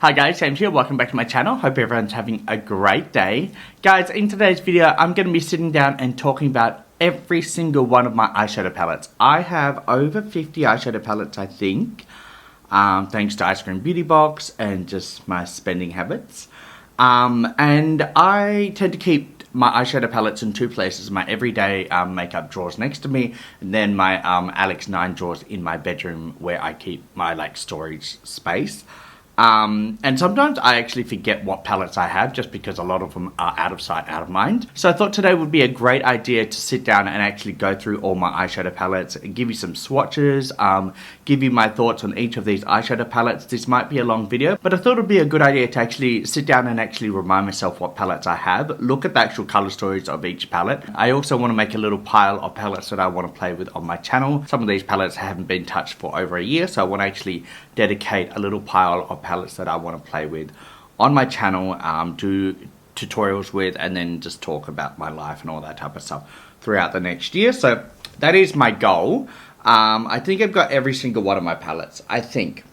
Hi guys, James here, welcome back to my channel. Hope everyone's having a great day. Guys, in today's video, I'm going to be sitting down and talking about every single one of my eyeshadow palettes. I have over 50 eyeshadow palettes, I think, thanks to Ice Cream Beauty Box and just my spending habits. And I tend to keep my eyeshadow palettes in two places, my everyday makeup drawers next to me, and then my Alex 9 drawers in my bedroom where I keep my storage space. And sometimes I actually forget what palettes I have just because a lot of them are out of sight, out of mind. So I thought today would be a great idea to sit down and actually go through all my eyeshadow palettes and give you some swatches, give you my thoughts on each of these eyeshadow palettes. This might be a long video, but I thought it would be a good idea to actually sit down and actually remind myself what palettes I have, look at the actual color stories of each palette. I also want to make a little pile of palettes that I want to play with on my channel. Some of these palettes haven't been touched for over a year, so I want to actually dedicate a little pile of palettes that I want to play with on my channel, do tutorials with, and then just talk about my life and all that type of stuff throughout the next year. So that is my goal. I think I've got every single one of my palettes. I think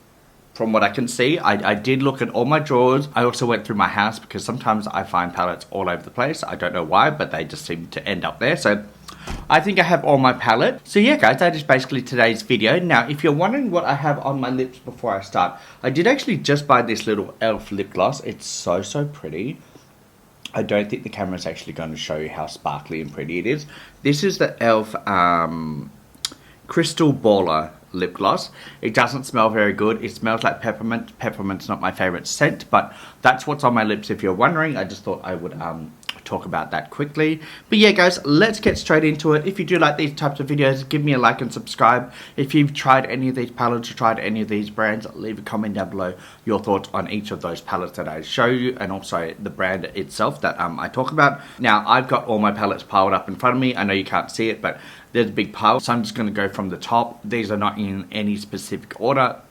from what I can see, I did look at all my drawers. I also went through my house because sometimes I find palettes all over the place. I don't know why, but they just seem to end up there. So I think I have all my palettes. So yeah guys, that is basically today's video. Now if you're wondering what I have on my lips before I start, I did actually just buy this little e.l.f. lip gloss. It's so pretty. I don't think the camera is actually going to show you how sparkly and pretty it is. This is the e.l.f. Crystal Baller lip gloss. It doesn't smell very good. It smells like peppermint. Peppermint's not my favorite scent, but that's what's on my lips if you're wondering. I just thought I would talk about that quickly. But yeah guys, let's get straight into it. If you do like these types of videos, give me a like and subscribe. If you've tried any of these palettes or tried any of these brands, leave a comment down below your thoughts on each of those palettes that I show you, and also the brand itself that I talk about. Now I've got all my palettes piled up in front of me. I know you can't see it, but there's a big pile, so I'm just going to go from the top. These are not in any specific order.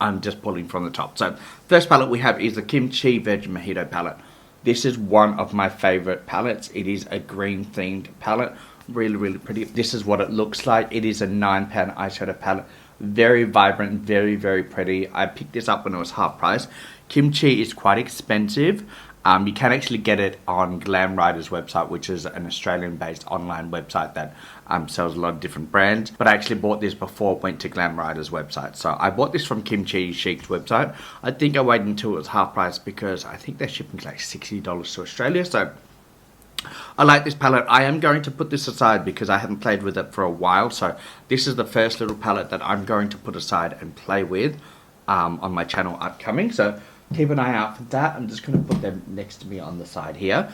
I'm just pulling from the top. So first palette we have is the Kimchi Veg Mojito palette. This is one of my favorite palettes. It is a green themed palette. Really pretty. This is what it looks like. It is a £9 eyeshadow palette. Very vibrant, very pretty. I picked this up when it was half price. Kimchi is quite expensive. You can actually get it on Glamrider's website, which is an Australian-based online website that sells a lot of different brands. But I actually bought this before I went to Glamrider's website. So I bought this from Kimchi Chic's website. I think I waited until it was half price because I think their shipping's like $60 to Australia. So I like this palette. I am going to put this aside because I haven't played with it for a while. So this is the first little palette that I'm going to put aside and play with on my channel upcoming. So keep an eye out for that. I'm just going to put them next to me on the side here.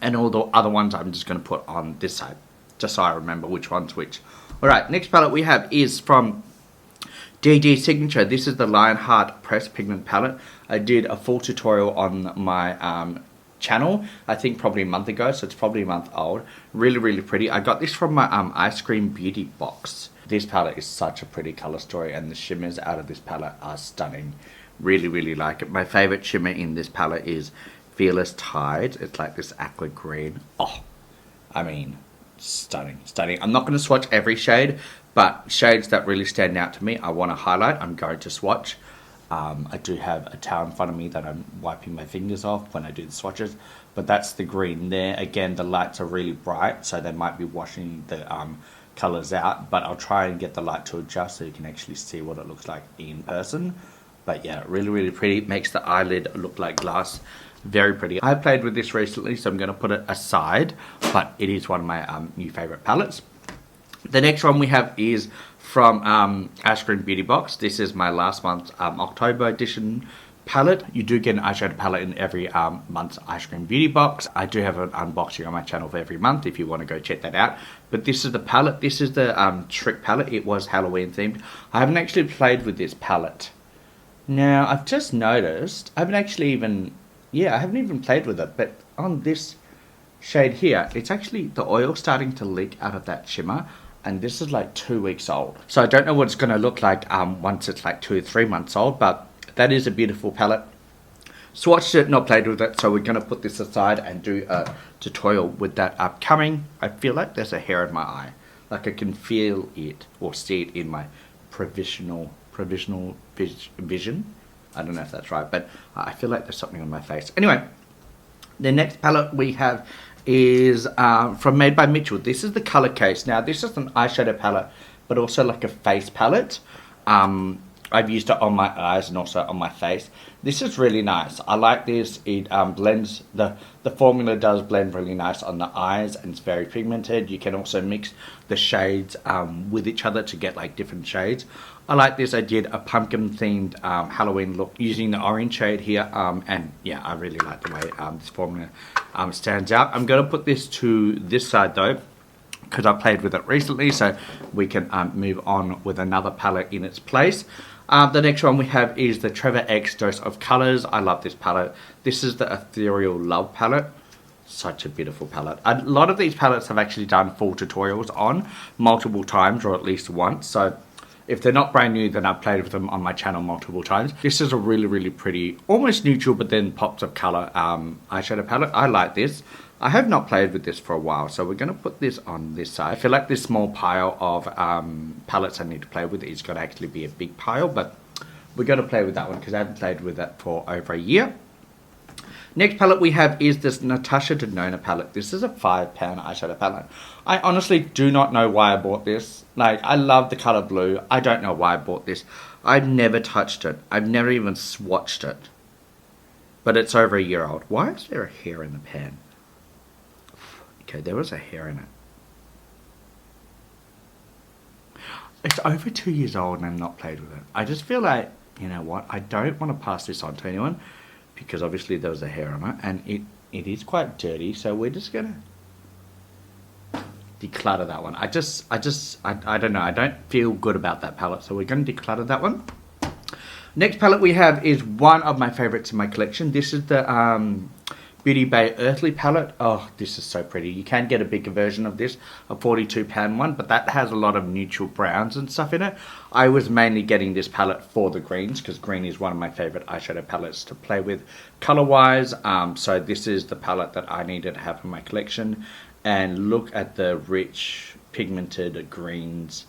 And all the other ones I'm just going to put on this side, just so I remember which one's which. Alright, next palette we have is from DG Signature. This is the Lionheart Pressed Pigment palette. I did a full tutorial on my channel, I think probably a month ago, so it's probably a month old. Really pretty. I got this from my Ice Cream Beauty Box. This palette is such a pretty color story, and the shimmers out of this palette are stunning. Really like it. My favorite shimmer in this palette is Fearless Tides. It's like this aqua green. Oh, I mean, stunning. I'm not going to swatch every shade, but shades that really stand out to me, I want to highlight. I'm going to swatch. I do have a towel in front of me that I'm wiping my fingers off when I do the swatches, but that's the green there. Again, the lights are really bright, so they might be washing the colors out, but I'll try and get the light to adjust so you can actually see what it looks like in person. But yeah, really pretty. Makes the eyelid look like glass. Very pretty. I played with this recently, so I'm going to put it aside, but it is one of my new favorite palettes. The next one we have is from Ice Cream Beauty Box. This is my last month's October edition palette. You do get an eyeshadow palette in every month's Ice Cream Beauty Box. I do have an unboxing on my channel for every month if you want to go check that out. But this is the palette. This is the Trick palette. It was Halloween themed. I haven't actually played with this palette. Now, I've just noticed, I haven't even played with it, but on this shade here, it's actually the oil starting to leak out of that shimmer, and this is like 2 weeks old. So I don't know what it's going to look like once it's like 2 or 3 months old, but that is a beautiful palette. Swatched it, not played with it, so we're going to put this aside and do a tutorial with that upcoming. I feel like there's a hair in my eye, like I can feel it or see it in my provisional vision. I don't know if that's right, but I feel like there's something on my face. Anyway, the next palette we have is from Made by Mitchell. This is the Color Case. Now, this is an eyeshadow palette, but also like a face palette. I've used it on my eyes and also on my face. This is really nice. I like this. It blends, the formula does blend really nice on the eyes, and it's very pigmented. You can also mix the shades with each other to get like different shades. I like this. I did a pumpkin themed Halloween look using the orange shade here, and yeah, I really like the way this formula stands out. I'm going to put this to this side though, because I played with it recently, so we can move on with another palette in its place. The next one we have is the Trevor X Dose of Colors. I love this palette. This is the Ethereal Love palette. Such a beautiful palette. A lot of these palettes have actually done full tutorials on multiple times, or at least once. So if they're not brand new, then I've played with them on my channel multiple times. This is a really, really pretty, almost neutral, but then pops of color eyeshadow palette. I like this. I have not played with this for a while, so we're going to put this on this side. I feel like this small pile of palettes I need to play with is going to actually be a big pile, but we're going to play with that one because I haven't played with that for over a year. Next palette we have is this Natasha Denona palette. This is a £5 eyeshadow palette. I honestly do not know why I bought this. Like, I love the color blue. I don't know why I bought this. I've never touched it. I've never even swatched it. But it's over a year old. Why is there a hair in the pan? Okay, there was a hair in it. It's over 2 years old and I've not played with it. I just feel like, you know what, I don't want to pass this on to anyone because obviously there was a hair on it and it is quite dirty, so we're just gonna declutter that one. I don't know, I don't feel good about that palette, so we're gonna declutter that one. Next palette we have is one of my favorites in my collection. This is the Beauty Bay Earthly palette. Oh, this is so pretty. You can get a bigger version of this, a £42 one, but that has a lot of neutral browns and stuff in it. I was mainly getting this palette for the greens because green is one of my favorite eyeshadow palettes to play with color wise. So this is the palette that I needed to have in my collection. And look at the rich pigmented greens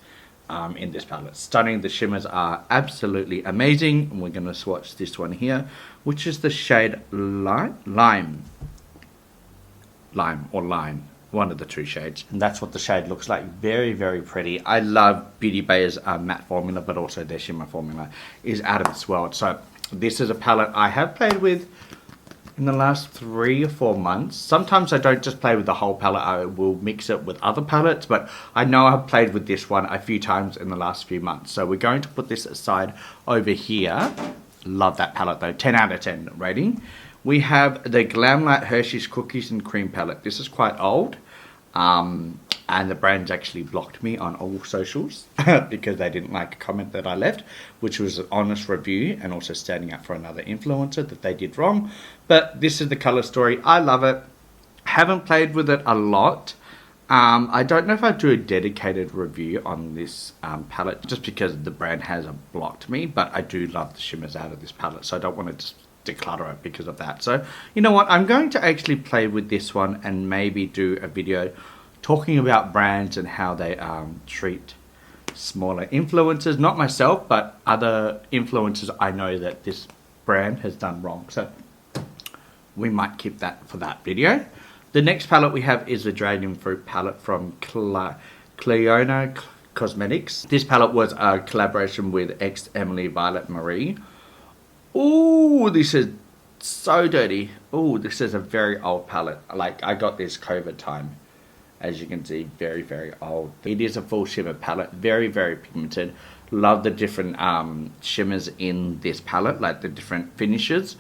in this palette. Stunning. The shimmers are absolutely amazing. And we're going to swatch this one here, which is the shade Lime, one of the two shades. And that's what the shade looks like. Very, very pretty. I love Beauty Bay's matte formula, but also their shimmer formula is out of this world. So this is a palette I have played with in the last 3 or 4 months. Sometimes I don't just play with the whole palette, I will mix it with other palettes, but I know I've played with this one a few times in the last few months. So we're going to put this aside over here. Love that palette though, 10 out of 10 rating. We have the Glamlight Hershey's Cookies and Cream palette. This is quite old, and the brand's actually blocked me on all socials because they didn't like a comment that I left, which was an honest review and also standing up for another influencer that they did wrong. But this is the color story. I love it. Haven't played with it a lot. I don't know if I'd do a dedicated review on this palette just because the brand has blocked me, but I do love the shimmers out of this palette, so I don't want to just declutter it because of that. So you know what, I'm going to actually play with this one and maybe do a video talking about brands and how they treat smaller influencers, not myself, but other influencers I know that this brand has done wrong. So we might keep that for that video. The next palette we have is the Dragon Fruit palette from Cleona Cosmetics. This palette was a collaboration with Emily Violet Marie. Ooh, this is so dirty. Ooh, this is a very old palette. Like, I got this COVID time. As you can see, very, very old. It is a full shimmer palette. Very, very pigmented. Love the different shimmers in this palette, like the different finishes.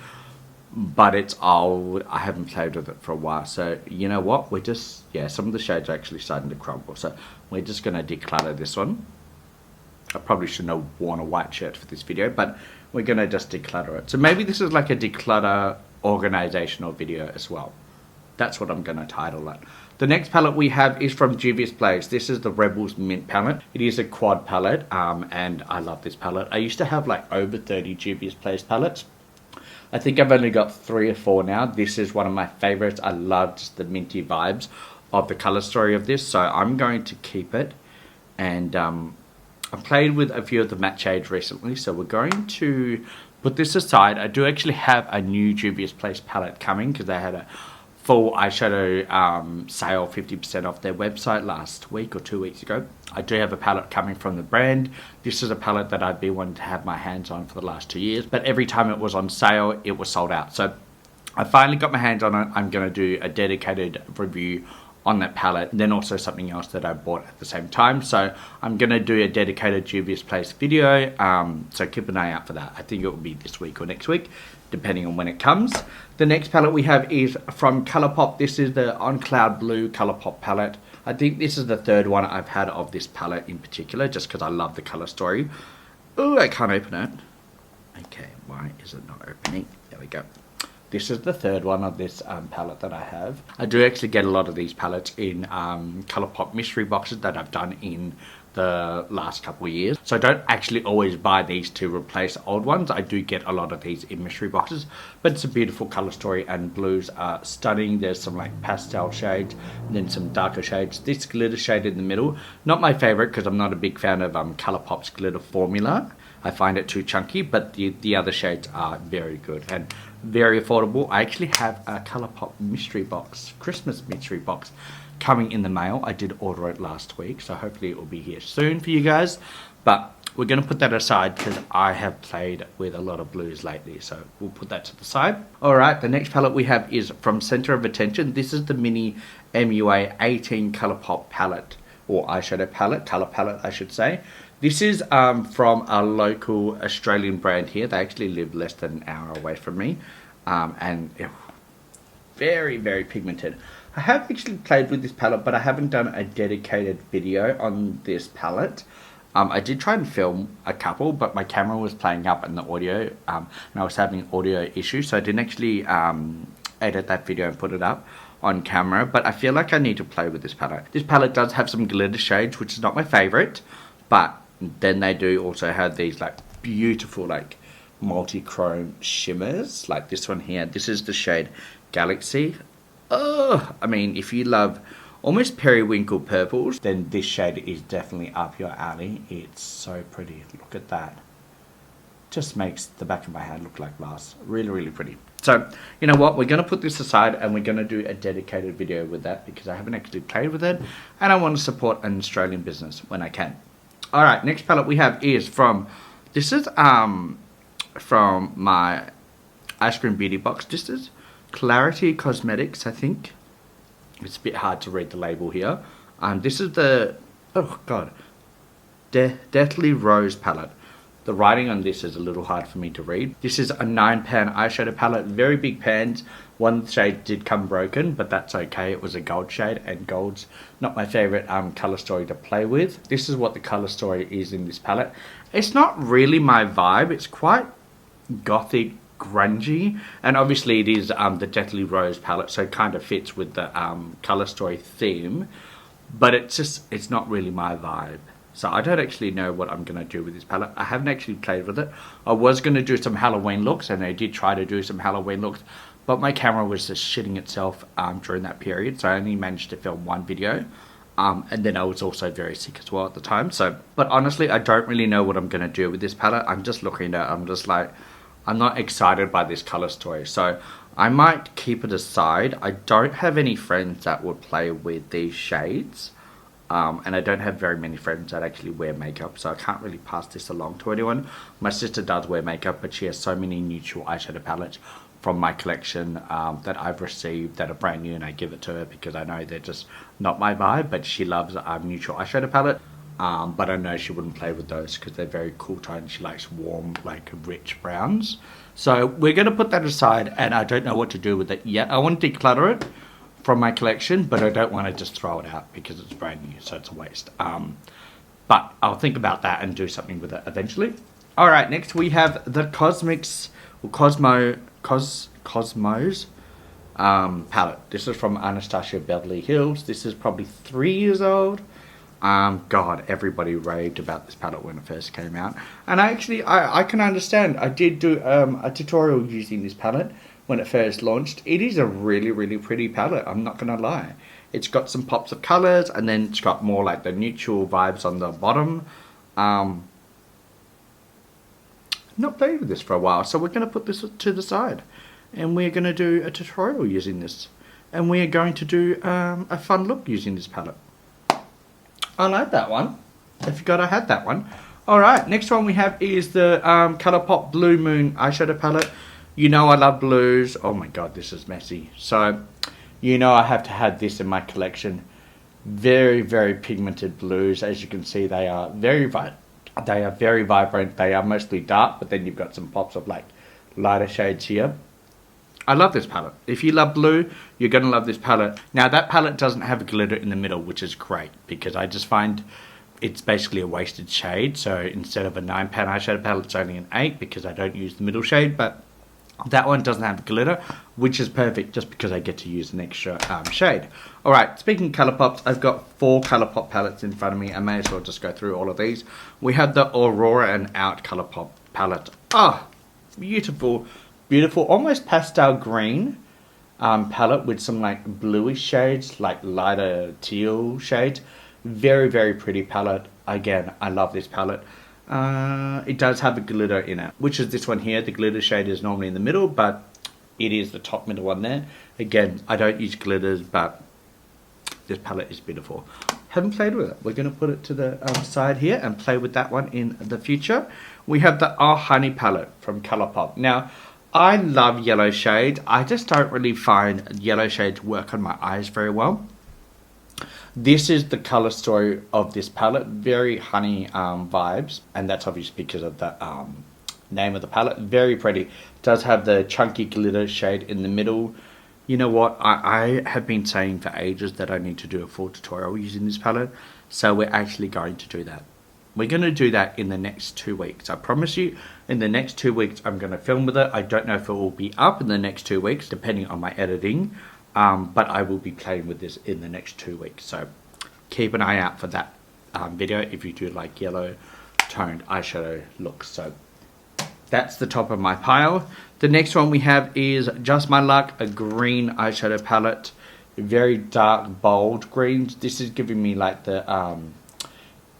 But it's old. I haven't played with it for a while. So, you know what? We're just, yeah, some of the shades are actually starting to crumble. So, we're just going to declutter this one. I probably shouldn't have worn a white shirt for this video, but we're going to just declutter it. So, maybe this is like a declutter organizational video as well. That's what I'm going to title it. The next palette we have is from Juvia's Place. This is the Rebels Mint palette. It is a quad palette, and I love this palette. I used to have like over 30 Juvia's Place palettes. I think I've only got 3 or 4 now. This is one of my favorites. I love just the minty vibes of the color story of this, so I'm going to keep it. And I played with a few of the matte shades recently, so we're going to put this aside. I do actually have a new Juvia's Place palette coming because they had a full eyeshadow sale, 50% off their website last week or 2 weeks ago. I do have a palette coming from the brand. This is a palette that I've been wanting to have my hands on for the last 2 years, but every time it was on sale, it was sold out. So I finally got my hands on it. I'm going to do a dedicated review on that palette, and then also something else that I bought at the same time. So I'm going to do a dedicated Juvia's Place video, so keep an eye out for that. I think it will be this week or next week, depending on when it comes. The next palette we have is from Colourpop. This is the On Cloud Blue Colourpop palette. I think this is the third one I've had of this palette in particular, just because I love the colour story. Oh, I can't open it. Okay, why is it not opening? There we go. This is the third one of this palette that I have. I do actually get a lot of these palettes in Colourpop mystery boxes that I've done in the last couple of years. So I don't actually always buy these to replace old ones. I do get a lot of these in mystery boxes, but it's a beautiful color story and blues are stunning. There's some like pastel shades and then some darker shades. This glitter shade in the middle, not my favorite because I'm not a big fan of Colourpop's glitter formula. I find it too chunky, but the other shades are very good and very affordable. I actually have a Colourpop mystery box, Christmas mystery box, coming in the mail. I did order it last week, so hopefully it will be here soon for you guys. But we're going to put that aside because I have played with a lot of blues lately, so we'll put that to the side. Alright, the next palette we have is from Center of Attention. This is the mini MUA 18 Colourpop palette, or eyeshadow palette, colour palette I should say. This is from a local Australian brand here. They actually live less than an hour away from me. And very, very pigmented. I have actually played with this palette, but I haven't done a dedicated video on this palette. I did try and film a couple, but my camera was playing up in the audio, and I was having audio issues, so I didn't actually edit that video and put it up on camera, but I feel like I need to play with this palette. This palette does have some glitter shades, which is not my favorite, but then they do also have these like beautiful like multi-chrome shimmers, like this one here. This is the shade Galaxy. Oh, I mean, if you love almost periwinkle purples, then this shade is definitely up your alley. It's so pretty. Look at that. Just makes the back of my hand look like glass. Really, really pretty. So, you know what? We're going to put this aside and we're going to do a dedicated video with that because I haven't actually played with it and I want to support an Australian business when I can. Alright, next palette we have is from, this is from my Ice Cream Beauty box. This is Clarity Cosmetics, I think. It's a bit hard to read the label here. This is the, oh god, Deathly Rose palette. The writing on this is a little hard for me to read. This is a 9-pan eyeshadow palette, very big pans. One shade did come broken, but that's okay. It was a gold shade, and gold's not my favorite color story to play with. This is what the color story is in this palette. It's not really my vibe. It's quite gothic, grungy, and obviously it is the Deathly Rose palette, so it kind of fits with the color story theme, but it's not really my vibe. So I don't actually know what I'm going to do with this palette. I haven't actually played with it. I was going to do some Halloween looks, and I did try to do some Halloween looks, but my camera was just shitting itself during that period, so I only managed to film one video. And then I was also very sick as well at the time. So, but honestly, I don't really know what I'm going to do with this palette. I'm just looking at it, I'm just like, I'm not excited by this color story. So I might keep it aside. I don't have any friends that would play with these shades. And I don't have very many friends that actually wear makeup, so I can't really pass this along to anyone. My sister does wear makeup, but she has so many neutral eyeshadow palettes from my collection that I've received that are brand new, and I give it to her because I know they're just not my vibe, but she loves neutral eyeshadow palette. But I know she wouldn't play with those because they're very cool tone. She likes warm, like rich browns. So we're going to put that aside, and I don't know what to do with it yet. I want to declutter it from my collection, but I don't want to just throw it out because it's brand new, so it's a waste. But I'll think about that and do something with it eventually. Alright, next we have the Cosmos palette. This is from Anastasia Beverly Hills. This is probably 3 years old. God, everybody raved about this palette when it first came out. And I can understand. I did do a tutorial using this palette when it first launched. It is a really, really pretty palette, I'm not gonna lie. It's got some pops of colors, and then it's got more like the neutral vibes on the bottom. not played with this for a while, so we're going to put this to the side. And we're going to do a tutorial using this. And we are going to do a fun look using this palette. I like that one. I forgot I had that one. Alright, next one we have is the Colourpop Blue Moon eyeshadow palette. You know I love blues. Oh my god, this is messy. So, you know I have to have this in my collection. Very, very pigmented blues. As you can see, they are very vibrant. They are mostly dark, but then you've got some pops of like lighter shades here. I love this palette. If you love blue, you're going to love this palette. Now, that palette doesn't have a glitter in the middle, which is great, because I just find it's basically a wasted shade. So instead of a 9 pan eyeshadow palette, it's only an 8 because I don't use the middle shade. But that one doesn't have glitter, which is perfect just because I get to use an extra shade. Alright, speaking of Colourpops, I've got 4 Colourpop palettes in front of me. I may as well just go through all of these. We have the Aurora and Out Colourpop palette. Ah, beautiful, beautiful, almost pastel green palette with some like bluish shades, like lighter teal shades. Very, very pretty palette. Again, I love this palette. It does have a glitter in it, which is this one here. The glitter shade is normally in the middle, but it is the top middle one there. Again, I don't use glitters, but this palette is beautiful. Haven't played with it. We're going to put it to the side here and play with that one in the future. We have the Oh Honey palette from Colourpop. Now, I love yellow shades. I just don't really find yellow shades work on my eyes very well. This is the color story of this palette. Very honey vibes, and that's obviously because of the name of the palette. Very pretty. It does have the chunky glitter shade in the middle. You know what? I have been saying for ages that I need to do a full tutorial using this palette, so we're actually going to do that. We're going to do that in the next 2 weeks. I promise you, in the next 2 weeks, I'm going to film with it. I don't know if it will be up in the next 2 weeks, depending on my editing. But I will be playing with this in the next 2 weeks. So keep an eye out for that video if you do like yellow toned eyeshadow looks. So that's the top of my pile. The next one we have is Just My Luck, a green eyeshadow palette. Very dark, bold greens. This is giving me like the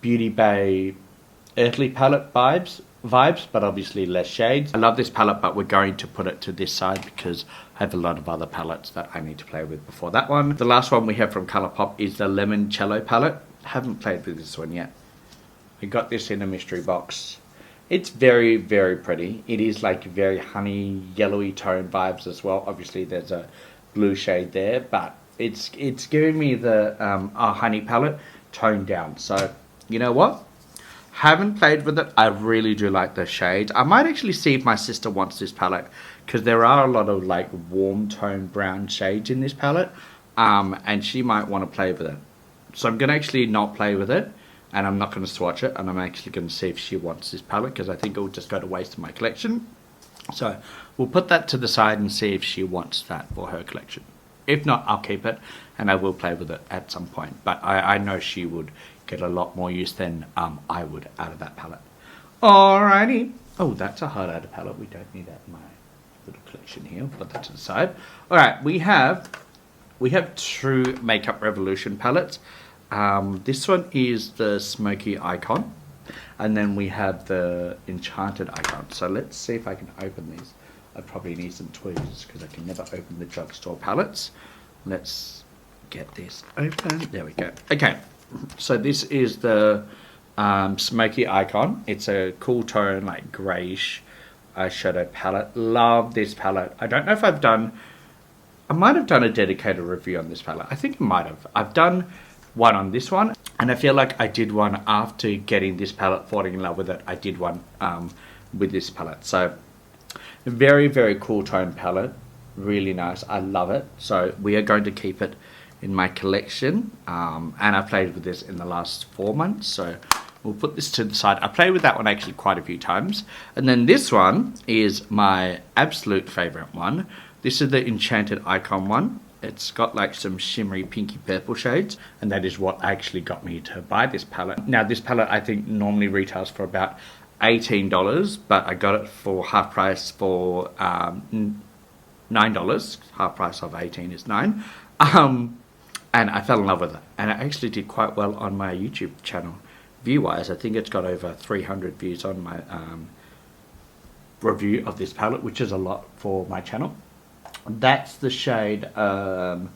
Beauty Bay Earthly palette vibes, but obviously less shades. I love this palette, but we're going to put it to this side because I have a lot of other palettes that I need to play with before that one. The last one we have from Colourpop is the Limoncello palette. Haven't played with this one yet. I got this in a mystery box. It's very, very pretty. It is like very honey, yellowy tone vibes as well. Obviously there's a blue shade there, but it's giving me the honey palette toned down. So you know what? Haven't played with it. I really do like the shades. I might actually see if my sister wants this palette, because there are a lot of like warm tone brown shades in this palette, and she might want to play with it. So I'm going to actually not play with it, and I'm not going to swatch it, and I'm actually going to see if she wants this palette, because I think it will just go to waste in my collection. So we'll put that to the side and see if she wants that for her collection. If not, I'll keep it, and I will play with it at some point. But I know she would get a lot more use than I would out of that palette. Alrighty. Oh, that's a highlighter palette. We don't need that in my little collection here. Put that to the side. Alright, we have two Makeup Revolution palettes. This one is the Smoky Icon, and then we have the Enchanted Icon. So let's see if I can open these. I probably need some tweezers because I can never open the drugstore palettes. Let's get this open. There we go. Okay. So this is the Smoky Icon. It's a cool tone, like greyish eyeshadow palette. Love this palette. I don't know if I might have done a dedicated review on this palette. I think I might have. I've done one on this one, and I feel like I did one after getting this palette, falling in love with it. I did one with this palette. So very, very cool tone palette. Really nice. I love it. So we are going to keep it in my collection, and I played with this in the last 4 months, so we'll put this to the side. I played with that one actually quite a few times. And then this one is my absolute favorite one. This is the Enchanted Icon one. It's got like some shimmery pinky purple shades, and that is what actually got me to buy this palette. Now this palette I think normally retails for about $18, but I got it for half price for $9. Half price of 18 is 9. And I fell in love with it, and it actually did quite well on my YouTube channel view wise. I think it's got over 300 views on my review of this palette, which is a lot for my channel. That's the shade, oh,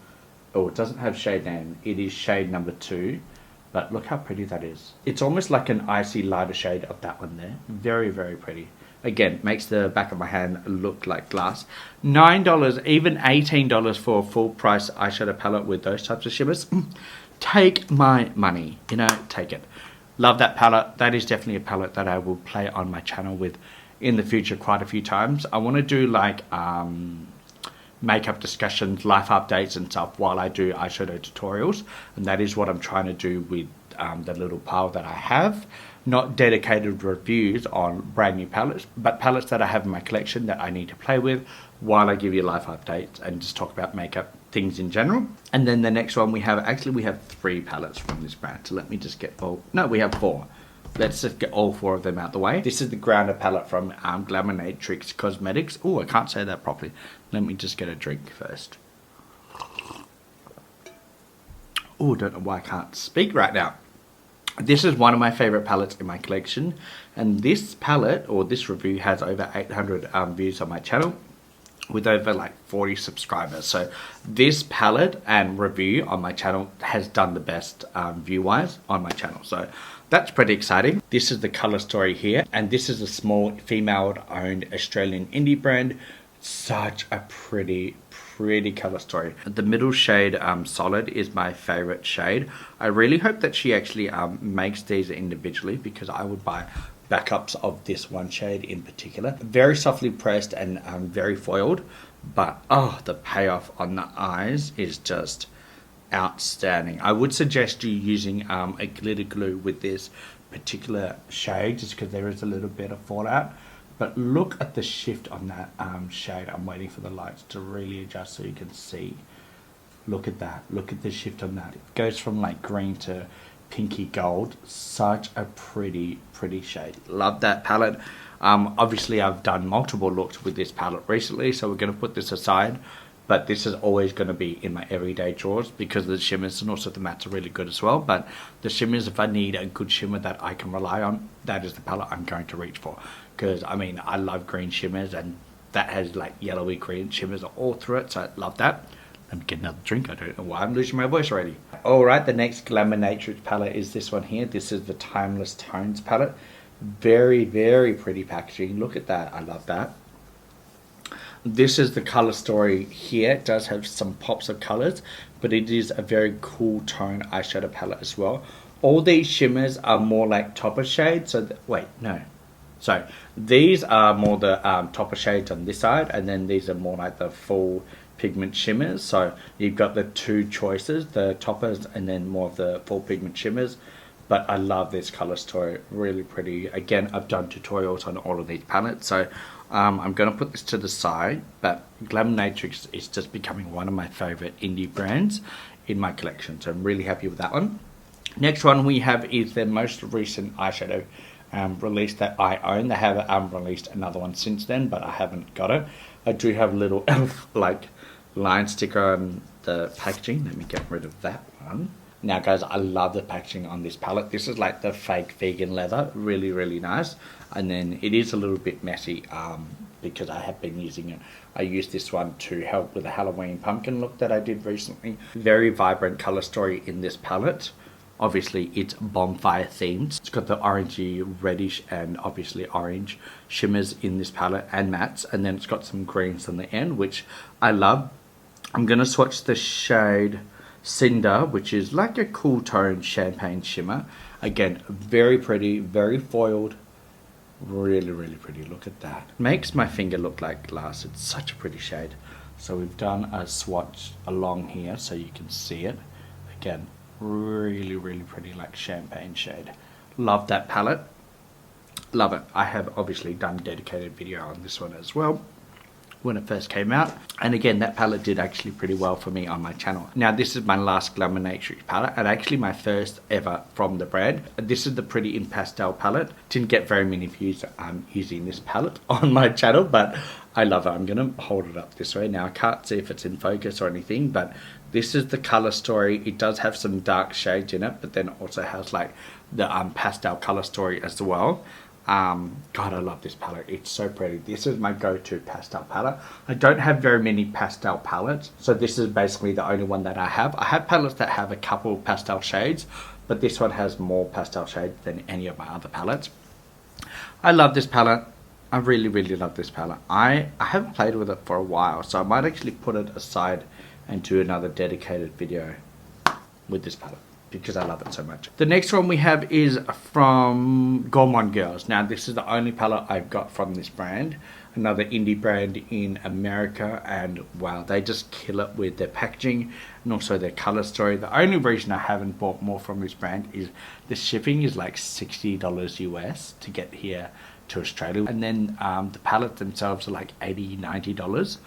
it doesn't have shade name, it is shade number 2, but look how pretty that is. It's almost like an icy lighter shade of that one there. Very, very pretty. Again, makes the back of my hand look like glass. $9, even $18 for a full price eyeshadow palette with those types of shimmers. Take my money, you know, take it. Love that palette. That is definitely a palette that I will play on my channel with in the future quite a few times. I want to do like makeup discussions, life updates and stuff while I do eyeshadow tutorials, and that is what I'm trying to do with the little pile that I have. Not dedicated reviews on brand new palettes, but palettes that I have in my collection that I need to play with while I give you life updates and just talk about makeup things in general. And then the next one we have 3 palettes from this brand. So let me just get we have 4. Let's just get all 4 of them out the way. This is the Grounder palette from Glaminatrix Cosmetics. Oh, I can't say that properly. Let me just get a drink first. Oh, don't know why I can't speak right now. This is one of my favorite palettes in my collection, and this palette, or this review, has over 800 views on my channel with over like 40 subscribers. So this palette and review on my channel has done the best view-wise on my channel. So that's pretty exciting. This is the color story here, and this is a small female-owned Australian indie brand. Such a pretty color story. The middle shade Solid is my favorite shade. I really hope that she actually makes these individually, because I would buy backups of this one shade in particular. Very softly pressed and very foiled, but oh, the payoff on the eyes is just outstanding. I would suggest you using a glitter glue with this particular shade, just because there is a little bit of fallout. But look at the shift on that shade. I'm waiting for the lights to really adjust so you can see. Look at that. Look at the shift on that. It goes from like green to pinky gold. Such a pretty shade. Love that palette. Obviously, I've done multiple looks with this palette recently, so we're going to put this aside. But this is always going to be in my everyday drawers because the shimmers and also the mattes are really good as well. But the shimmers, if I need a good shimmer that I can rely on, that is the palette I'm going to reach for. Because, I mean, I love green shimmers, and that has like yellowy green shimmers all through it, so I love that. Let me get another drink. I don't know why I'm losing my voice already. Alright, the next Glaminatrix palette is this one here. This is the Timeless Tones palette. Very pretty packaging. Look at that. I love that. This is the color story here. It does have some pops of colors, but it is a very cool tone eyeshadow palette as well. All these shimmers are more like topper shades. So, So these are more the topper shades on this side, and then these are more like the full pigment shimmers. So you've got the 2 choices, the toppers and then more of the full pigment shimmers. But I love this color story, really pretty. Again, I've done tutorials on all of these palettes, so I'm going to put this to the side. But Glaminatrix is just becoming one of my favorite indie brands in my collection, so I'm really happy with that one. Next one we have is their most recent eyeshadow release that I own. They have released another one since then, but I haven't got it. I do have a little like line sticker on the packaging. Let me get rid of that one. Now guys, I love the packaging on this palette. This is like the fake vegan leather, really nice. And then it is a little bit messy because I have been using it. I used this one to help with the Halloween pumpkin look that I did recently. Very vibrant color story in this palette. Obviously it's bonfire themed. It's got the orangey, reddish and obviously orange shimmers in this palette and mattes, and then it's got some greens on the end, which I love. I'm going to swatch the shade Cinder, which is like a cool tone champagne shimmer. Again, very pretty, very foiled, really pretty. Look at that. Makes my finger look like glass. It's such a pretty shade. So we've done a swatch along here so you can see it. Again, really pretty, like champagne shade. Love that palette. Love it. I have obviously done a dedicated video on this one as well when it first came out, and again that palette did actually pretty well for me on my channel. Now this is my last Glaminatrix palette, and actually my first ever from the brand. This is the Pretty in Pastel palette. Didn't get very many views using this palette on my channel, but I love it. I'm gonna hold it up this way. Now I can't see if it's in focus or anything, but this is the color story. It does have some dark shades in it, but then also has like the pastel color story as well. God, I love this palette. It's so pretty. This is my go-to pastel palette. I don't have very many pastel palettes, so this is basically the only one that I have. I have palettes that have a couple pastel shades, but this one has more pastel shades than any of my other palettes. I love this palette. I really, really love this palette. I haven't played with it for a while, so I might actually put it aside and do another dedicated video with this palette, because I love it so much. The next one we have is from Gourmand Girls. Now, this is the only palette I've got from this brand, another indie brand in America, and wow, they just kill it with their packaging and also their color story. The only reason I haven't bought more from this brand is the shipping is like $60 US to get here to Australia, and then the palettes themselves are like $80, $90.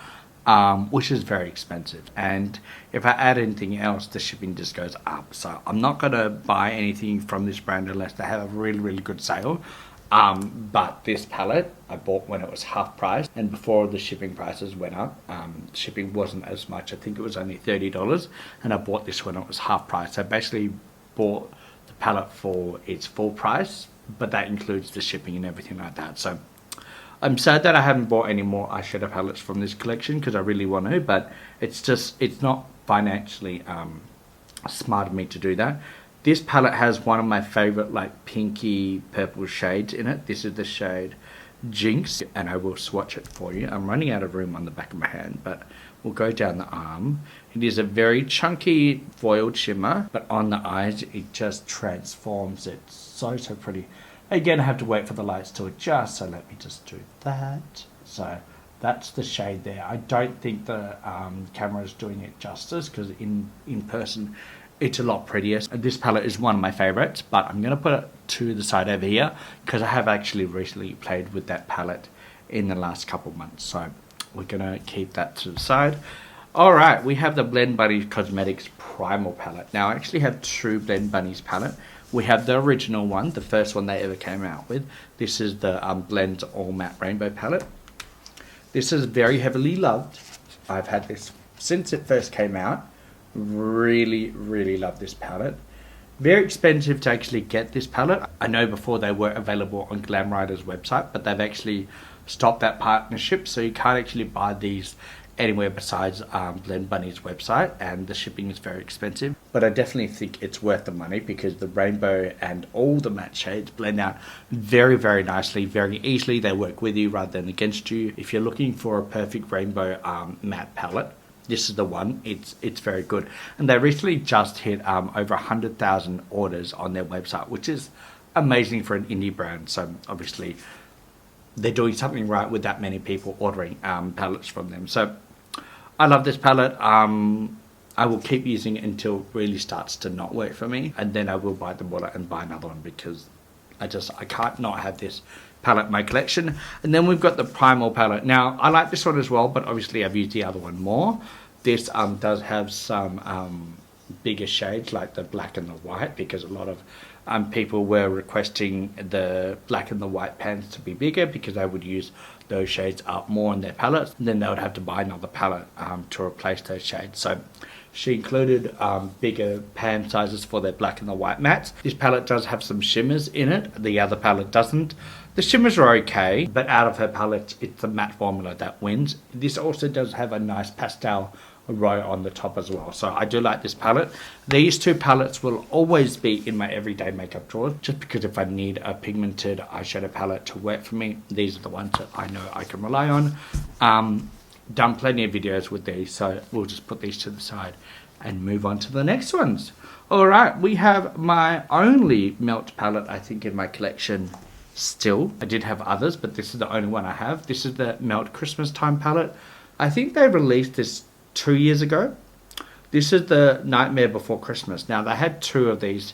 Which is very expensive, and if I add anything else, the shipping just goes up. So I'm not gonna buy anything from this brand unless they have a really, really good sale. But this palette I bought when it was half price, and before the shipping prices went up. Shipping wasn't as much. I think it was only $30, and I bought this when it was half price. So I basically bought the palette for its full price, but that includes the shipping and everything like that. So I'm sad that I haven't bought any more eyeshadow palettes from this collection, because I really want to, but it's not financially smart of me to do that. This palette has one of my favorite like pinky purple shades in it. This is the shade Jinx, and I will swatch it for you. I'm running out of room on the back of my hand, but we'll go down the arm. It is a very chunky foiled shimmer, but on the eyes it just transforms it. So pretty. Again, I have to wait for the lights to adjust, so let me just do that. So that's the shade there. I don't think the camera is doing it justice, because in person it's a lot prettier. This palette is one of my favorites, but I'm going to put it to the side over here, because I have actually recently played with that palette in the last couple of months. So we're going to keep that to the side. Alright, we have the Blend Bunnies Cosmetics Primal palette. Now, I actually have two Blend Bunnies palette. We have the original one, the first one they ever came out with. This is the Blend All Matte Rainbow palette. This is very heavily loved. I've had this since it first came out. Really, really love this palette. Very expensive to actually get this palette. I know before they were available on Glam Rider's website, but they've actually stopped that partnership, so you can't actually buy these anywhere besides Blend Bunny's website, and the shipping is very expensive. But I definitely think it's worth the money, because the rainbow and all the matte shades blend out very, very nicely, very easily. They work with you rather than against you. If you're looking for a perfect rainbow matte palette, this is the one. It's very good. And they recently just hit over 100,000 orders on their website, which is amazing for an indie brand. So obviously they're doing something right with that many people ordering palettes from them. So I love this palette. I will keep using it until it really starts to not work for me, and then I will buy the wallet and buy another one, because I can't not have this palette in my collection. And then we've got the Primal palette. Now, I like this one as well, but obviously I've used the other one more. This does have some bigger shades, like the black and the white, because a lot of people were requesting the black and the white pans to be bigger, because they would use those shades up more in their palettes, and then they would have to buy another palette to replace those shades. So she included bigger pan sizes for their black and the white mattes. This palette does have some shimmers in it, the other palette doesn't. The shimmers are okay, but out of her palette, it's the matte formula that wins. This also does have a nice pastel row on the top as well, so I do like this palette. These two palettes will always be in my everyday makeup drawer, just because if I need a pigmented eyeshadow palette to work for me, these are the ones that I know I can rely on. Done plenty of videos with these, so we'll just put these to the side and move on to the next ones. Alright, we have my only Melt palette, I think, in my collection still. I did have others, but this is the only one I have. This is the Melt Christmas Time palette. I think they released this 2 years ago. This is the Nightmare Before Christmas. Now, they had two of these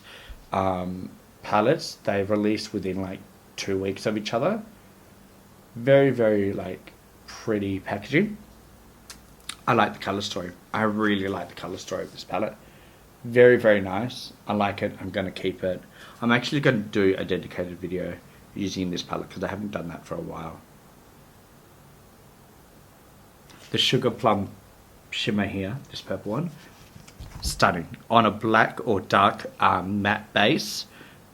palettes. They released within like 2 weeks of each other. Very, very like pretty packaging. I like the color story. I really like the color story of this palette. Very, very nice. I like it. I'm going to keep it. I'm actually going to do a dedicated video using this palette, because I haven't done that for a while. The Sugar Plum shimmer here, this purple one, stunning. On a black or dark matte base,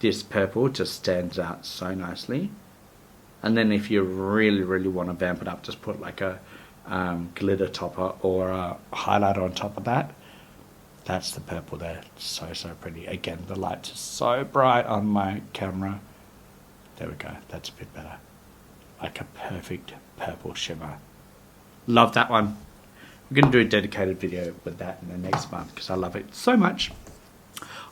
this purple just stands out so nicely. And then if you really, really want to vamp it up, just put like a glitter topper or a highlighter on top of that. That's the purple there. So, so pretty. Again, the lights are so bright on my camera. There we go. That's a bit better. Like a perfect purple shimmer. Love that one. We're going to do a dedicated video with that in the next month because I love it so much.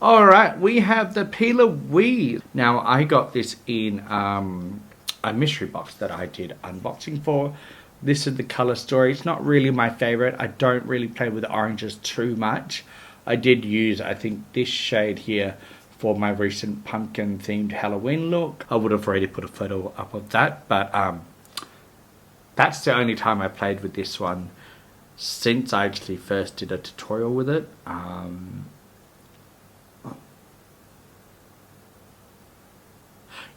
Alright, we have the Peeler Weed. Now, I got this in a mystery box that I did unboxing for. This is the color story. It's not really my favorite. I don't really play with oranges too much. I did use, I think, this shade here for my recent pumpkin themed Halloween look. I would have already put a photo up of that, but that's the only time I played with this one since I actually first did a tutorial with it.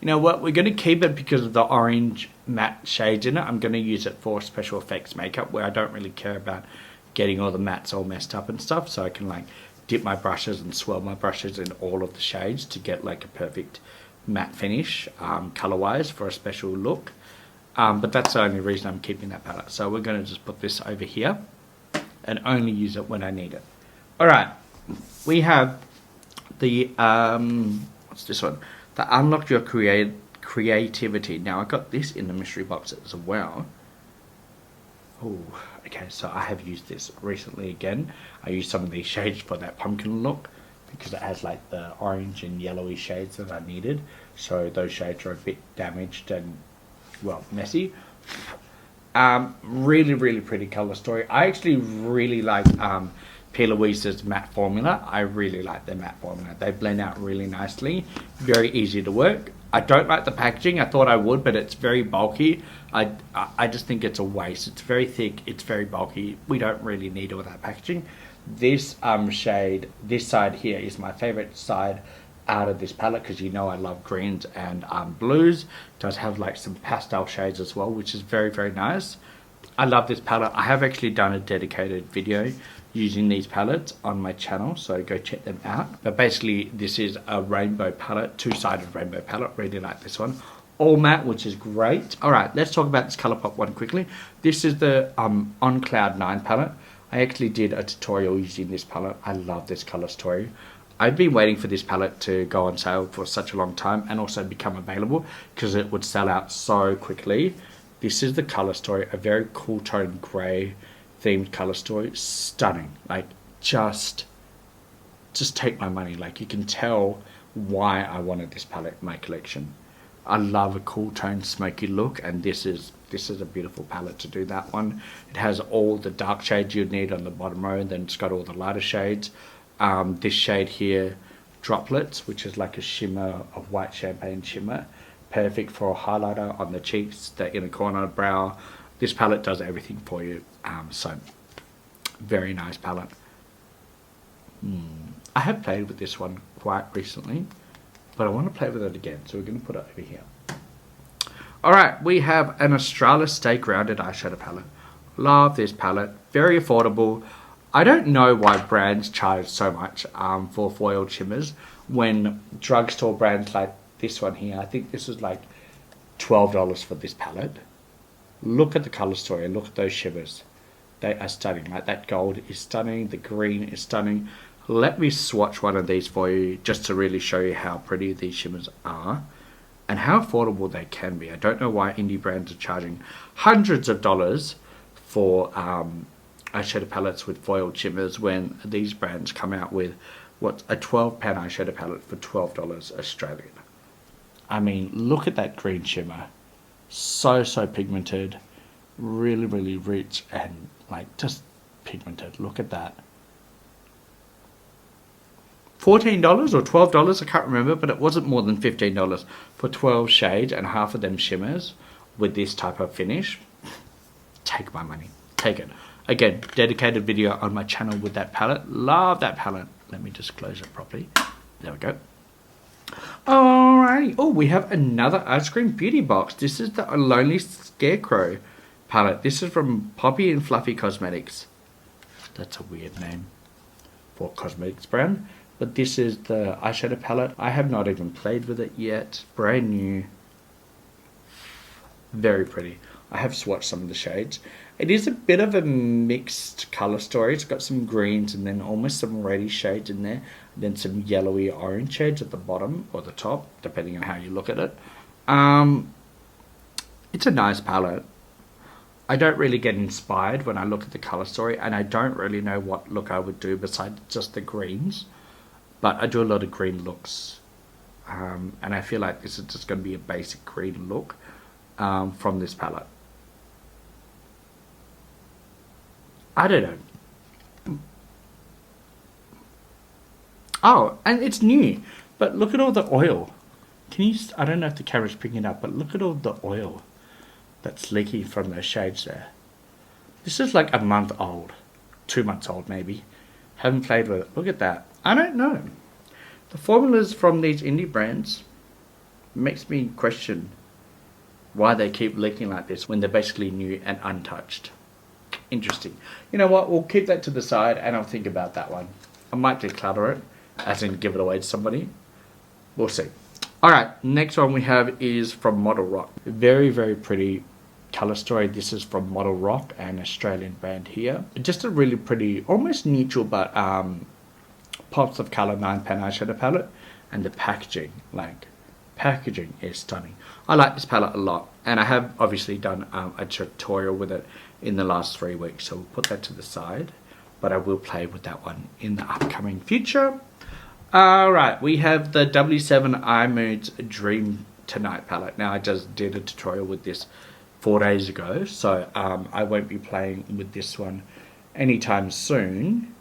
You know what, we're going to keep it because of the orange matte shades in it. I'm going to use it for special effects makeup where I don't really care about getting all the mattes all messed up and stuff, so I can like dip my brushes and swirl my brushes in all of the shades to get like a perfect matte finish color wise for a special look. But that's the only reason I'm keeping that palette. So we're going to just put this over here and only use it when I need it. Alright, we have the what's this one? The Unlock Your Creativity. Now I got this in the mystery box as well. Oh, okay, so I have used this recently again. I used some of these shades for that pumpkin look because it has like the orange and yellowy shades that I needed. So those shades are a bit damaged and, well, messy. Really, really pretty color story. I actually really like Peeler Weed's matte formula. I really like their matte formula. They blend out really nicely. Very easy to work. I don't like the packaging. I thought I would, but it's very bulky. I just think it's a waste. It's very thick. It's very bulky. We don't really need all that packaging. This shade, this side here is my favorite side out of this palette because you know I love greens and blues. It does have like some pastel shades as well, which is very, very nice. I love this palette. I have actually done a dedicated video using these palettes on my channel, so go check them out. But basically this is a rainbow palette, two-sided rainbow palette. Really like this one. All matte, which is great. Alright, let's talk about this Colourpop one quickly. This is the On Cloud 9 palette. I actually did a tutorial using this palette. I love this color story. I've been waiting for this palette to go on sale for such a long time and also become available because it would sell out so quickly. This is the color story, a very cool tone grey themed color story. Stunning. Like, just take my money. Like, you can tell why I wanted this palette in my collection. I love a cool tone smoky look, and this is a beautiful palette to do that one. It has all the dark shades you'd need on the bottom row, and then it's got all the lighter shades. This shade here, Droplets, which is like a shimmer of white champagne shimmer. Perfect for a highlighter on the cheeks, the inner corner, brow. This palette does everything for you. So, very nice palette. I have played with this one quite recently, but I want to play with it again, so we're going to put it over here. Alright, we have an Australis Stay Grounded eyeshadow palette. Love this palette. Very affordable. I don't know why brands charge so much for foiled shimmers when drugstore brands like this one here, I think this is like $12 for this palette. Look at the color story, look at those shimmers. They are stunning. Like, that gold is stunning, the green is stunning. Let me swatch one of these for you just to really show you how pretty these shimmers are and how affordable they can be. I don't know why indie brands are charging hundreds of dollars for eyeshadow palettes with foiled shimmers when these brands come out with what's a 12-pound eyeshadow palette for $12 Australian. I mean, look at that green shimmer. So pigmented. Really, really rich and like just pigmented. Look at that. $14 or $12, I can't remember, but it wasn't more than $15 for 12 shades and half of them shimmers with this type of finish. Take my money. Take it. Again, dedicated video on my channel with that palette. Love that palette. Let me just close it properly. There we go. Alrighty. Oh, we have another ice cream beauty box. This is the Lonely Scarecrow palette. This is from Poppy and Fluffy Cosmetics. That's a weird name for cosmetics brand. But this is the eyeshadow palette. I have not even played with it yet. Brand new. Very pretty. I have swatched some of the shades. It is a bit of a mixed colour story. It's got some greens and then almost some reddish shades in there. And then some yellowy orange shades at the bottom or the top, depending on how you look at it. It's a nice palette. I don't really get inspired when I look at the colour story, and I don't really know what look I would do besides just the greens. But I do a lot of green looks. And I feel like this is just going to be a basic green look from this palette. I don't know. Oh, and it's new. But look at all the oil. Can you... I don't know if the camera's picking it up, but look at all the oil that's leaking from those shades there. This is like a month old. 2 months old, maybe. Haven't played with it. Look at that. I don't know. The formulas from these indie brands makes me question why they keep leaking like this when they're basically new and untouched. Interesting. You know what? We'll keep that to the side and I'll think about that one. I might declutter it, as in give it away to somebody. We'll see. Alright, next one we have is from Model Rock. Very, very pretty colour story. This is from Model Rock, an Australian brand here. Just a really pretty, almost neutral but pops of colour 9-pan eyeshadow palette. And the packaging, packaging is stunning. I like this palette a lot, and I have obviously done a tutorial with it in the last 3 weeks, so we'll put that to the side, but I will play with that one in the upcoming future. Alright, we have the W7 Eye Moods Dream Tonight palette. Now, I just did a tutorial with this 4 days ago, so I won't be playing with this one anytime soon,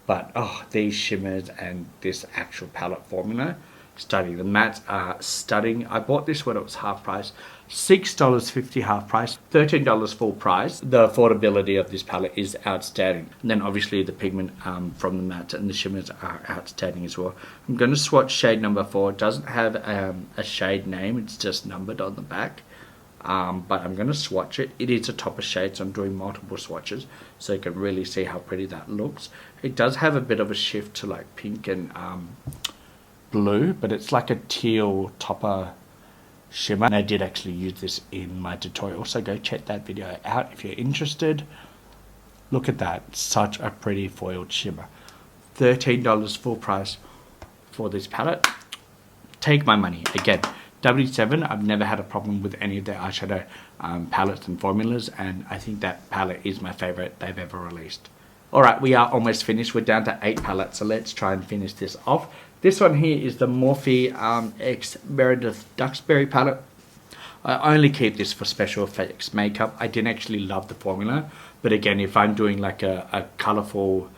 but these shimmers and this actual palette formula, stunning. The mattes are stunning. I bought this when it was half price. $6.50 half price, $13 full price. The affordability of this palette is outstanding. And then obviously the pigment from the mattes and the shimmers are outstanding as well. I'm going to swatch shade number 4. It doesn't have a shade name, it's just numbered on the back. But I'm going to swatch it. It is a topper shade, so I'm doing multiple swatches so you can really see how pretty that looks. It does have a bit of a shift to like pink and blue, but it's like a teal topper shimmer, and I did actually use this in my tutorial, so go check that video out if you're interested. Look at that, such a pretty foiled shimmer. $13 full price for this palette. Take my money. Again, W7, I've never had a problem with any of their eyeshadow palettes and formulas, and I think that palette is my favorite they've ever released. Alright, we are almost finished. We're down to 8 palettes, so let's try and finish this off. This one here is the Morphe X Meredith Duxbury palette. I only keep this for special effects makeup. I didn't actually love the formula, but again, if I'm doing like a colourful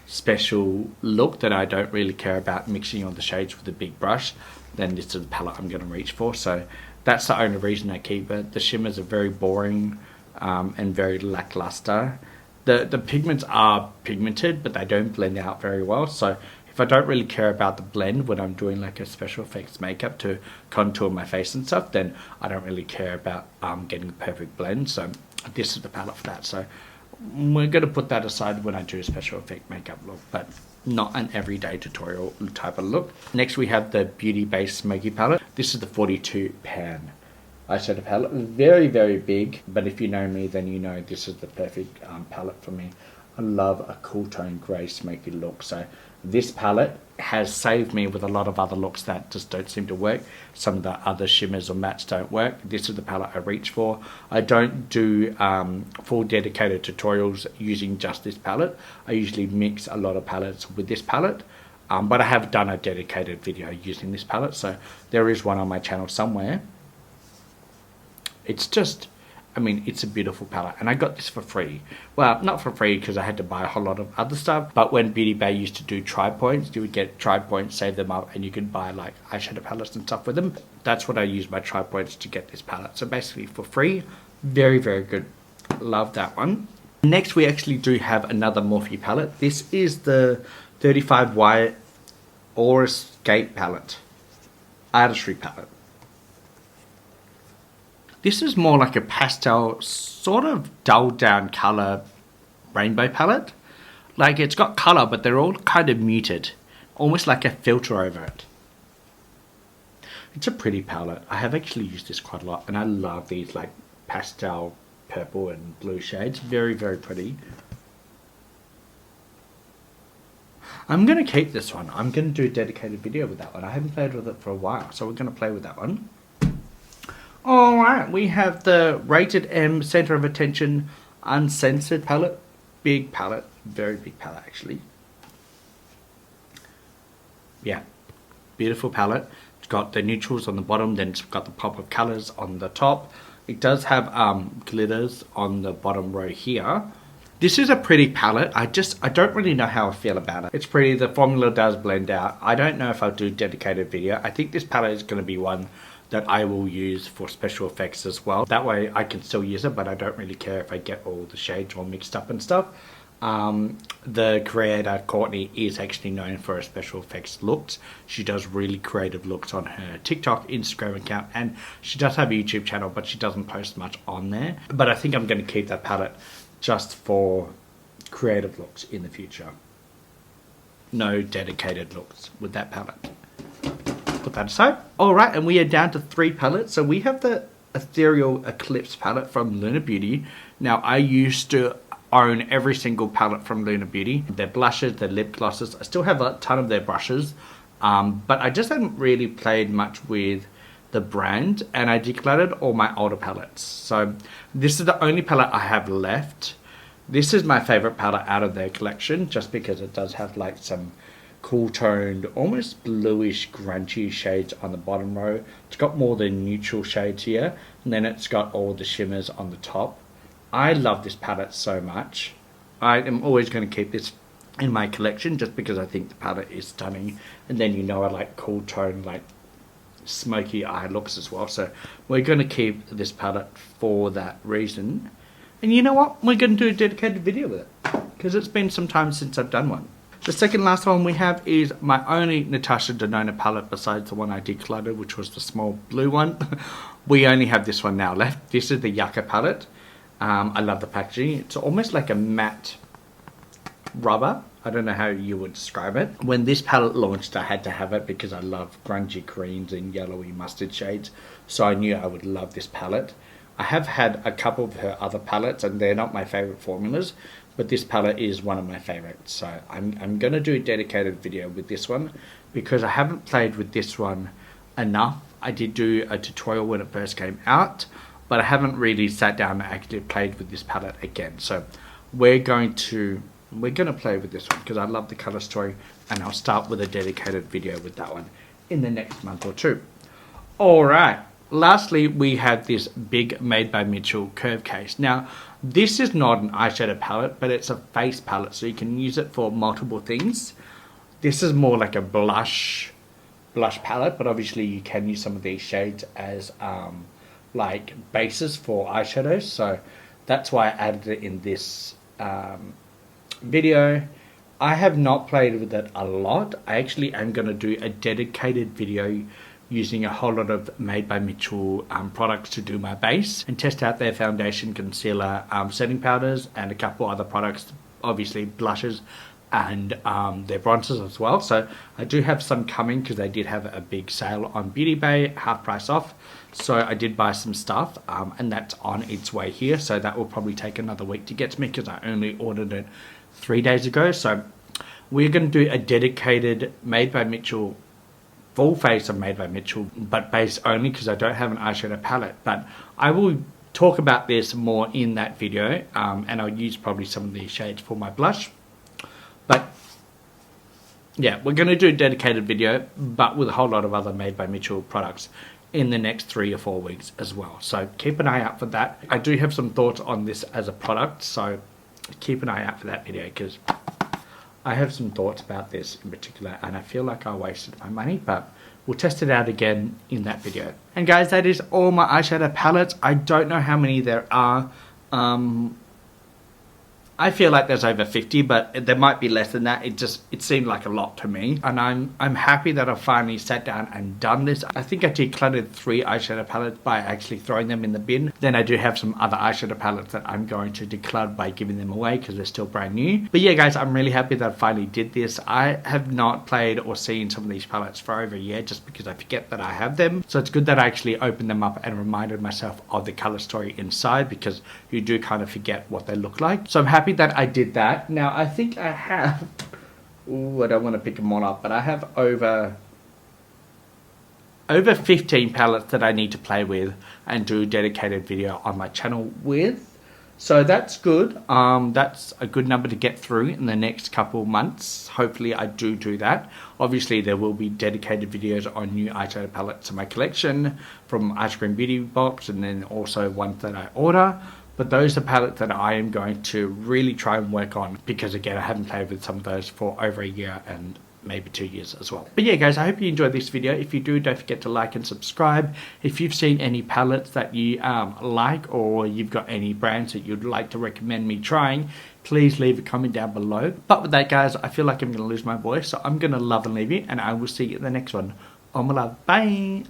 special look that I don't really care about mixing all the shades with a big brush, then this is the palette I'm going to reach for. So that's the only reason I keep it. The shimmers are very boring and very lackluster. The pigments are pigmented, but they don't blend out very well. So if I don't really care about the blend when I'm doing like a special effects makeup to contour my face and stuff, then I don't really care about getting the perfect blend. So this is the palette for that. So we're going to put that aside when I do a special effect makeup look, but not an everyday tutorial type of look. Next we have the Beauty Base Smoky palette. This is the 42-pan eyeshadow palette. Very, very big, but if you know me, then you know this is the perfect palette for me. I love a cool tone grey smoky look, so this palette has saved me with a lot of other looks that just don't seem to work. Some of the other shimmers or mattes don't work. This is the palette I reach for. I don't do full dedicated tutorials using just this palette. I usually mix a lot of palettes with this palette, but I have done a dedicated video using this palette, so there is one on my channel somewhere. It's just, I mean, it's a beautiful palette, and I got this for free. Well, not for free because I had to buy a whole lot of other stuff, but when Beauty Bay used to do tribe points, you would get tribe points, save them up, and you could buy like eyeshadow palettes and stuff with them. That's what I used my tribe points to get this palette. So basically for free, very, very good. Love that one. Next, we actually do have another Morphe palette. This is the 35Y Escape palette, artistry palette. This is more like a pastel, sort of dulled down colour rainbow palette. Like it's got colour, but they're all kind of muted, almost like a filter over it. It's a pretty palette. I have actually used this quite a lot, and I love these like pastel purple and blue shades. Very, very pretty. I'm going to keep this one. I'm going to do a dedicated video with that one. I haven't played with it for a while, so we're going to play with that one. Alright, we have the Rated M Center of Attention Uncensored palette. Big palette. Very big palette, actually. Yeah. Beautiful palette. It's got the neutrals on the bottom, then it's got the pop of colours on the top. It does have glitters on the bottom row here. This is a pretty palette. I don't really know how I feel about it. It's pretty. The formula does blend out. I don't know if I'll do a dedicated video. I think this palette is going to be one that I will use for special effects as well. That way I can still use it, but I don't really care if I get all the shades all mixed up and stuff. The creator Courtney is actually known for her special effects looks. She does really creative looks on her TikTok, Instagram account, and she does have a YouTube channel, but she doesn't post much on there. But I think I'm going to keep that palette just for creative looks in the future. No dedicated looks with that palette. Put that aside. Alright, and we are down to 3 palettes. So we have the Ethereal Eclipse palette from Luna Beauty. Now, I used to own every single palette from Luna Beauty. Their blushes, their lip glosses. I still have a ton of their brushes. But I just haven't really played much with the brand. And I decluttered all my older palettes. So this is the only palette I have left. This is my favorite palette out of their collection. Just because it does have like some cool toned, almost bluish grungy shades on the bottom row. It's got more than neutral shades here, and then it's got all the shimmers on the top. I love this palette so much. I am always going to keep this in my collection just because I think the palette is stunning, and then you know I like cool tone, like smoky eye looks as well, so we're going to keep this palette for that reason. And you know what, we're going to do a dedicated video with it because it's been some time since I've done one. The second last one we have is my only Natasha Denona palette besides the one I decluttered, which was the small blue one. We only have this one now left. This is the Yucca palette. I love the packaging. It's almost like a matte rubber. I don't know how you would describe it. When this palette launched, I had to have it because I love grungy greens and yellowy mustard shades. So I knew I would love this palette. I have had a couple of her other palettes and they're not my favorite formulas, but this palette is one of my favorites. So I'm going to do a dedicated video with this one because I haven't played with this one enough. I did do a tutorial when it first came out, but I haven't really sat down and actually played with this palette again. So we're going to play with this one because I love the color story, and I'll start with a dedicated video with that one in the next month or two. Alright, lastly we have this big Made by Mitchell curve case. Now this is not an eyeshadow palette, but it's a face palette, so you can use it for multiple things. This is more like a blush palette, but obviously you can use some of these shades as like bases for eyeshadows, so that's why I added it in this video. I have not played with it a lot. I actually am going to do a dedicated video using a whole lot of Made by Mitchell products to do my base and test out their foundation, concealer, setting powders, and a couple other products, obviously blushes and their bronzers as well. So I do have some coming because they did have a big sale on Beauty Bay, half price off. So I did buy some stuff and that's on its way here. So that will probably take another week to get to me because I only ordered it 3 days ago. So we're going to do a dedicated Made by Mitchell, full face of Made by Mitchell, but base only because I don't have an eyeshadow palette. But I will talk about this more in that video, and I'll use probably some of these shades for my blush. But yeah, we're going to do a dedicated video, but with a whole lot of other Made by Mitchell products in the next 3 or 4 weeks as well. So keep an eye out for that. I do have some thoughts on this as a product, so keep an eye out for that video because I have some thoughts about this in particular, and I feel like I wasted my money, but we'll test it out again in that video. And guys, that is all my eyeshadow palettes. I don't know how many there are. I feel like there's over 50, but there might be less than that. It seemed like a lot to me. And I'm happy that I finally sat down and done this. I think I decluttered 3 eyeshadow palettes by actually throwing them in the bin. Then I do have some other eyeshadow palettes that I'm going to declutter by giving them away because they're still brand new. But yeah, guys, I'm really happy that I finally did this. I have not played or seen some of these palettes for over a year just because I forget that I have them. So it's good that I actually opened them up and reminded myself of the color story inside, because you do kind of forget what they look like. So I'm happy that I did that. Now I think I have, ooh, I don't want to pick them all up, but I have over 15 palettes that I need to play with and do a dedicated video on my channel with. So that's good. That's a good number to get through in the next couple months. Hopefully I do that. Obviously there will be dedicated videos on new eyeshadow palettes in my collection from Ice Cream Beauty Box, and then also ones that I order. But those are palettes that I am going to really try and work on, because again, I haven't played with some of those for over a year and maybe 2 years as well. But yeah, guys, I hope you enjoyed this video. If you do, don't forget to like and subscribe. If you've seen any palettes that you like, or you've got any brands that you'd like to recommend me trying, please leave a comment down below. But with that, guys, I feel like I'm going to lose my voice, so I'm going to love and leave you, and I will see you in the next one. Oh my love, bye!